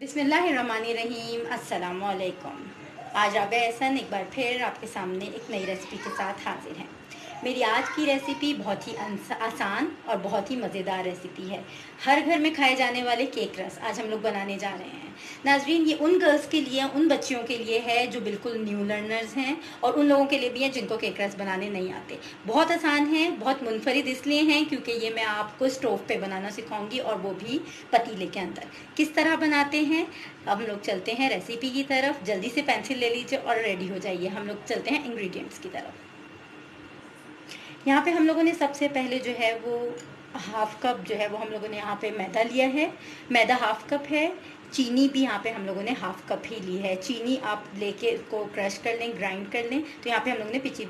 बिस्मिल्लाहिर्रहमानिर्रहीम। अस्सलाम वालेकुम। आज राबिया एहसन एक बार फिर आपके सामने एक नई रेसिपी के साथ हाजिर हैं। मेरी आज की रेसिपी बहुत ही आसान और बहुत ही मज़ेदार रेसिपी है। हर घर में खाए जाने वाले केक रस आज हम लोग बनाने जा रहे हैं। नाजरीन, ये उन गर्ल्स के लिए, उन बच्चियों के लिए है जो बिल्कुल न्यू लर्नर्स हैं, और उन लोगों के लिए भी है जिनको केक रस बनाने नहीं आते। बहुत आसान है, बहुत मुनफरिद इसलिए हैं क्योंकि ये मैं आपको स्टोव पे बनाना सिखाऊंगी, और वो भी पतीले के अंदर। किस तरह बनाते हैं, अब हम लोग चलते हैं रेसिपी की तरफ। जल्दी से पेंसिल ले लीजिए और रेडी हो जाइए। हम लोग चलते हैं इंग्रेडिएंट्स की तरफ। यहाँ पे हम लोगों ने सबसे पहले जो है वो हाफ कप जो है वो हम लोगों ने यहाँ पे मैदा लिया है। मैदा हाफ कप है। चीनी भी यहाँ पे हम लोगों ने हाफ कप ही ली है। चीनी आप लेके इसको क्रश कर लें, ग्राइंड कर लें। तो यहाँ पे हम लोगों ने पिसी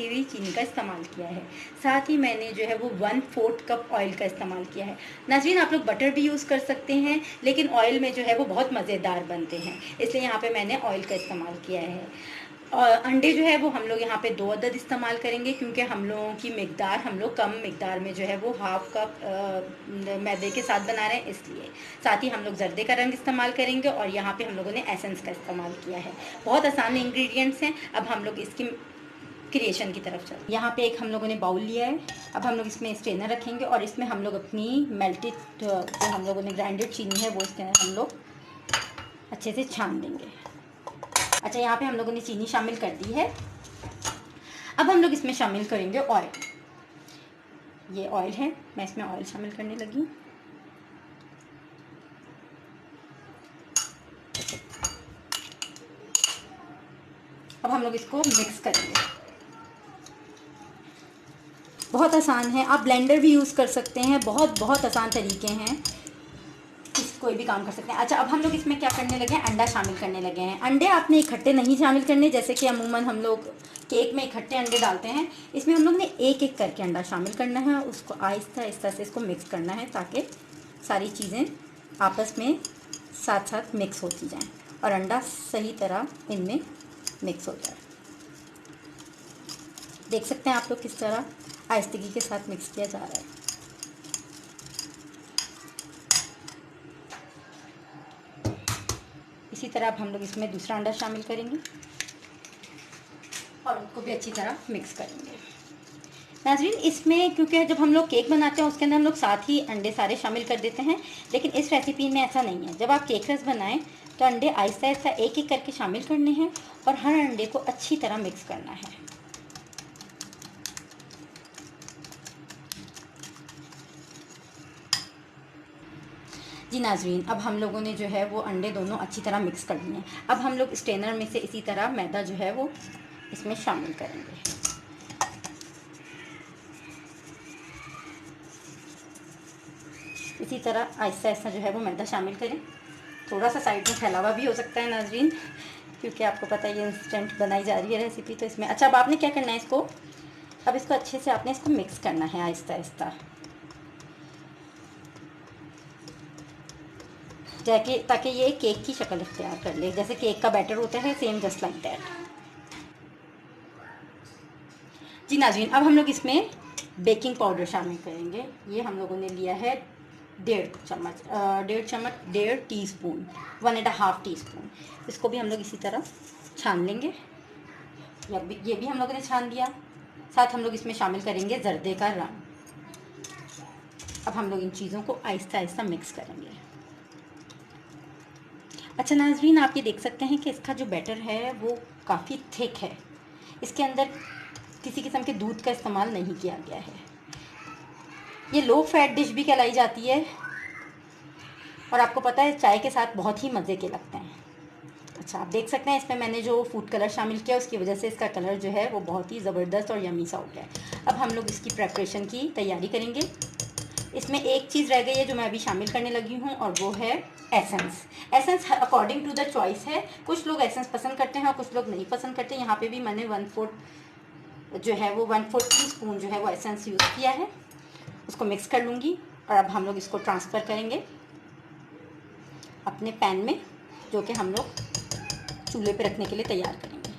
हुई चीनी का इस्तेमाल किया है। साथ ही मैंने जो है वो 1/4 कप ऑयल का इस्तेमाल किया है। नाज़रीन, आप लोग बटर भी यूज़ कर सकते हैं, लेकिन ऑयल में जो है वो बहुत मज़ेदार बनते हैं, इसलिए यहाँ पे मैंने ऑयल का इस्तेमाल किया है। और अंडे जो है वो हम लोग यहाँ पे 2 अदद इस्तेमाल करेंगे, क्योंकि हम लोगों की मिकदार, हम लोग कम मिकदार में जो है वो हाफ कप मैदे के साथ बना रहे हैं, इसलिए। साथ ही हम लोग जर्दे का रंग इस्तेमाल करेंगे, और यहाँ पे हम लोगों ने एसेंस का इस्तेमाल किया है। बहुत आसान इंग्रेडिएंट्स हैं। अब हम लोग इसकी क्रिएशन की तरफ चलते हैं। यहाँ पे एक हम लोगों ने बाउल लिया है। अब हम लोग इसमें स्ट्रेनर रखेंगे, और इसमें हम लोग अपनी मेल्टेड जो हम लोगों ने ग्राइंडेड चीनी है वो इसके अंदर हम लोग अच्छे से छान देंगे। अच्छा, यहाँ पे हम लोगों ने चीनी शामिल कर दी है। अब हम लोग इसमें शामिल करेंगे ऑयल। ये ऑयल है, मैं इसमें ऑयल शामिल करने लगी। अब हम लोग इसको मिक्स करेंगे। बहुत आसान है, आप ब्लेंडर भी यूज़ कर सकते हैं। बहुत बहुत आसान तरीके हैं, कोई भी काम कर सकते हैं। अच्छा, अब हम लोग इसमें क्या करने लगे हैं, अंडा शामिल करने लगे हैं। अंडे आपने इकट्ठे नहीं शामिल करने, जैसे कि अमूमन हम लोग केक में इकट्ठे अंडे डालते हैं। इसमें हम लोग ने एक एक करके अंडा शामिल करना है, उसको आहिस्ता आहिस्ता से इसको मिक्स करना है, ताकि सारी चीज़ें आपस में साथ साथ मिक्स होती जाएँ और अंडा सही तरह इनमें मिक्स हो जाए। देख सकते हैं आप लोग किस तरह आहिस्तगी के साथ मिक्स किया जा रहा है। इसी तरह अब हम लोग इसमें दूसरा अंडा शामिल करेंगे और उसको भी अच्छी तरह मिक्स करेंगे। नाज़रीन, इसमें क्योंकि जब हम लोग केक बनाते हैं उसके अंदर हम लोग साथ ही अंडे सारे शामिल कर देते हैं, लेकिन इस रेसिपी में ऐसा नहीं है। जब आप केक रस बनाएं तो अंडे आहिस्ता आहिस्ता एक एक करके शामिल करने हैं, और हर अंडे को अच्छी तरह मिक्स करना है। जी नाज़रीन, अब हम लोगों ने जो है वो अंडे दोनों अच्छी तरह मिक्स कर लिए हैं। अब हम लोग स्ट्रेनर में से इसी तरह मैदा जो है वो इसमें शामिल करेंगे। इसी तरह आहिस्ता आहिस्ता जो है वो मैदा शामिल करें। थोड़ा सा साइड में फैला हुआ भी हो सकता है नाज़रीन, क्योंकि आपको पता है ये इंस्टेंट बनाई जा रही है रेसिपी, तो इसमें। अच्छा, अब आपने क्या करना है, इसको अब इसको अच्छे से आपने इसको मिक्स करना है आहिस्ता आहिस्ता, ताकि ये केक की शक्ल इख्तियार कर ले, जैसे केक का बैटर होता है, सेम जस्ट लाइक दैट। जी नाज़रीन, अब हम लोग इसमें बेकिंग पाउडर शामिल करेंगे। ये हम लोगों ने लिया है 1.5 टीस्पून, 1.5 टीस्पून। इसको भी हम लोग इसी तरह छान लेंगे। ये भी हम लोगों ने छान दिया। साथ हम लोग इसमें शामिल करेंगे जर्दे का रंग। अब हम लोग इन चीज़ों को आहिस्ता आहिस्ता मिक्स करेंगे। अच्छा नाज़रीन, आप ये देख सकते हैं कि इसका जो बैटर है वो काफ़ी थिक है। इसके अंदर किसी किस्म के दूध का इस्तेमाल नहीं किया गया है। ये लो फैट डिश भी कहलाई जाती है, और आपको पता है चाय के साथ बहुत ही मज़े के लगते हैं। अच्छा, आप देख सकते हैं इसमें मैंने जो फूड कलर शामिल किया उसकी वजह से इसका कलर जो है वो बहुत ही ज़बरदस्त और यमी सा हो गया है। अब हम लोग इसकी प्रेपरेशन की तैयारी करेंगे। इसमें एक चीज़ रह गई है जो मैं अभी शामिल करने लगी हूँ, और वो है essence. Essence according to the choice है। कुछ लोग एसेंस पसंद करते हैं और कुछ लोग नहीं पसंद करते। यहाँ पे भी मैंने 1/4 जो है वो 1/4 टीस्पून जो है वो एसेंस यूज़ किया है। उसको मिक्स कर लूँगी, और अब हम लोग इसको ट्रांसफ़र करेंगे अपने पैन में, जो कि हम लोग चूल्हे पे रखने के लिए तैयार करेंगे।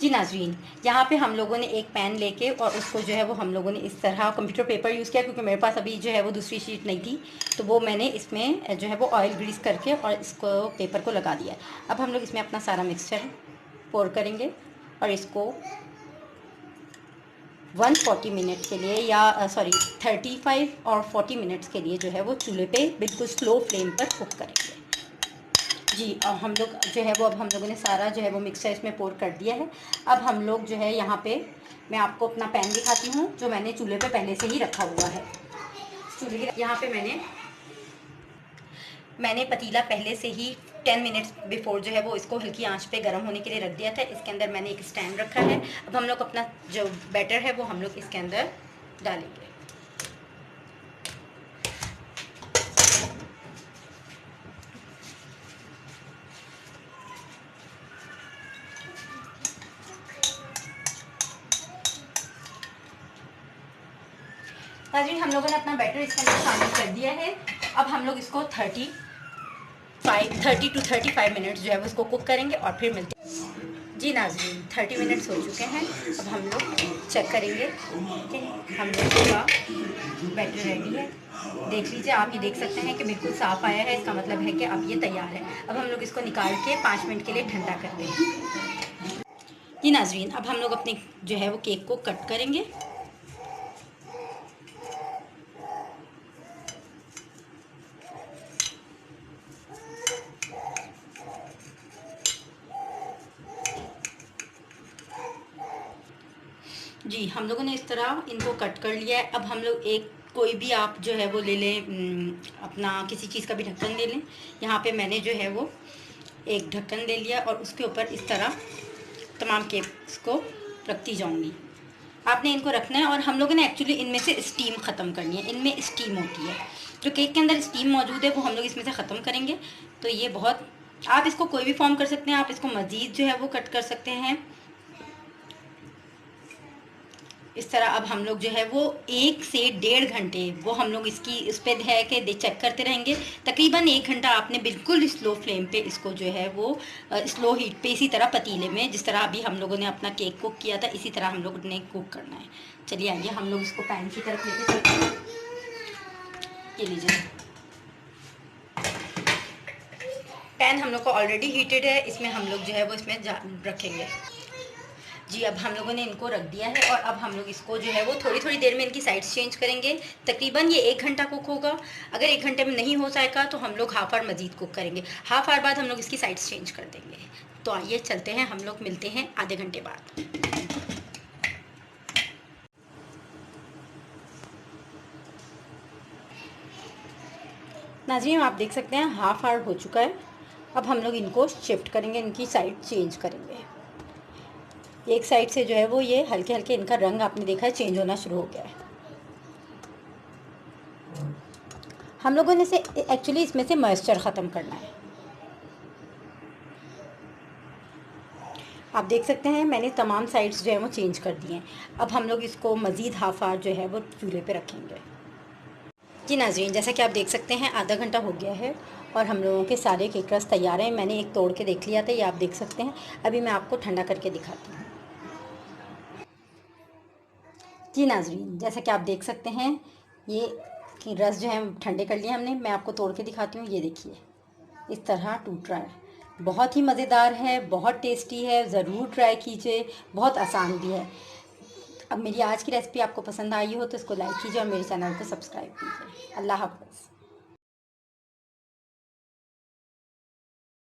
जी नाज़रीन, यहाँ पे हम लोगों ने एक पैन लेके और उसको जो है वो हम लोगों ने इस तरह कंप्यूटर पेपर यूज़ किया, क्योंकि मेरे पास अभी जो है वो दूसरी शीट नहीं थी, तो वो मैंने इसमें जो है वो ऑयल ग्रीस करके और इसको पेपर को लगा दिया। अब हम लोग इसमें अपना सारा मिक्सचर पोर करेंगे और इसको 140 मिनट के लिए या 35 और 40 मिनट्स के लिए जो है वो चूल्हे पे बिल्कुल स्लो फ्लेम पर कुक करेंगे। जी, अब हम लोग जो है वो अब हम लोगों ने सारा जो है वो मिक्सचर इसमें पोर कर दिया है। अब हम लोग जो है यहाँ पे मैं आपको अपना पैन दिखाती हूँ जो मैंने चूल्हे पे पहले से ही रखा हुआ है। चूल्हे के यहाँ पे मैंने पतीला पहले से ही 10 मिनट्स बिफोर जो है वो इसको हल्की आंच पे गर्म होने के लिए रख दिया था। इसके अंदर मैंने एक स्टैंड रखा है। अब हम लोग अपना जो बैटर है वो हम लोग इसके अंदर डालेंगे। नाज़रीन, हम लोगों ने अपना बैटर इसके अंदर शामिल कर दिया है। अब हम लोग इसको 30 to 35 मिनट्स जो है वो इसको कुक करेंगे और फिर मिलते हैं। जी नाज़रीन, 30 मिनट्स हो चुके हैं। अब हम लोग चेक करेंगे कि हम लोग का बैटर रेडी है। देख लीजिए, आप ये देख सकते हैं कि बिल्कुल साफ़ आया है, इसका मतलब है कि अब ये तैयार है। अब हम लोग इसको निकाल के 5 मिनट के लिए ठंडा करते हैं। जी नाज़रीन, अब हम लोग अपने जो है वो केक को कट करेंगे। जी, हम लोगों ने इस तरह इनको कट कर लिया है। अब हम लोग एक कोई भी आप जो है वो ले लें, अपना किसी चीज़ का भी ढक्कन ले लें। यहाँ पे मैंने जो है वो एक ढक्कन ले लिया और उसके ऊपर इस तरह तमाम केक्स को रखती जाऊँगी। आपने इनको रखना है और हम लोगों ने एक्चुअली इनमें से स्टीम ख़त्म करनी है। इनमें स्टीम होती है, जो केक के अंदर स्टीम मौजूद है वो हम लोग इसमें से ख़त्म करेंगे। तो ये बहुत, आप इसको कोई भी फॉर्म कर सकते हैं। आप इसको मज़ीद जो है वो कट कर सकते हैं इस तरह। अब हम लोग जो है वो 1 से 1.5 घंटे वो हम लोग इसकी इस पर है कि चेक करते रहेंगे। तकरीबन 1 घंटा आपने बिल्कुल स्लो फ्लेम पे इसको जो है वो स्लो हीट पे इसी तरह पतीले में, जिस तरह अभी हम लोगों ने अपना केक कुक किया था, इसी तरह हम लोग ने कुक करना है। चलिए आइए हम लोग इसको पैन की तरफ लेके चलते हैं। ये लीजिए, पैन हम लोग का ऑलरेडी हीटेड है। इसमें हम लोग जो है वो इसमें रखेंगे। जी, अब हम लोगों ने इनको रख दिया है और अब हम लोग इसको जो है वो थोड़ी थोड़ी देर में इनकी साइड्स चेंज करेंगे। तकरीबन ये 1 घंटा कुक होगा। अगर 1 घंटे में नहीं हो जाएगा तो हम लोग हाफ आवर मज़ीद कुक करेंगे। हाफ आवर बाद हम लोग इसकी साइड्स चेंज कर देंगे। तो आइए चलते हैं, हम लोग मिलते हैं आधे घंटे बाद। नाज़रीन, आप देख सकते हैं हाफ आवर हो चुका है। अब हम लोग इनको शिफ्ट करेंगे, इनकी साइड चेंज करेंगे। एक साइड से जो है वो ये हल्के हल्के इनका रंग आपने देखा है चेंज होना शुरू हो गया है। हम लोगों ने से एक्चुअली इसमें से मॉइस्चर ख़त्म करना है। आप देख सकते हैं मैंने तमाम साइड्स जो है वो चेंज कर दिए हैं। अब हम लोग इसको मज़ीद हाफ आवर जो है वो चूल्हे पे रखेंगे। जी नाज़रीन, जैसा कि आप देख सकते हैं आधा घंटा हो गया है और हम लोगों के सारे केक रस तैयार हैं। मैंने एक तोड़ के देख लिया था, ये आप देख सकते हैं। अभी मैं आपको ठंडा करके दिखाती हूँ। जी नाज़रीन, जैसा कि आप देख सकते हैं ये कि रस जो है ठंडे कर लिए हमने। मैं आपको तोड़ के दिखाती हूँ। ये देखिए, इस तरह टूट रहा है। बहुत ही मज़ेदार है, बहुत टेस्टी है, ज़रूर ट्राई कीजिए, बहुत आसान भी है। अब मेरी आज की रेसिपी आपको पसंद आई हो तो इसको लाइक कीजिए और मेरे चैनल को सब्सक्राइब कीजिए। अल्लाह हाफ़िज़।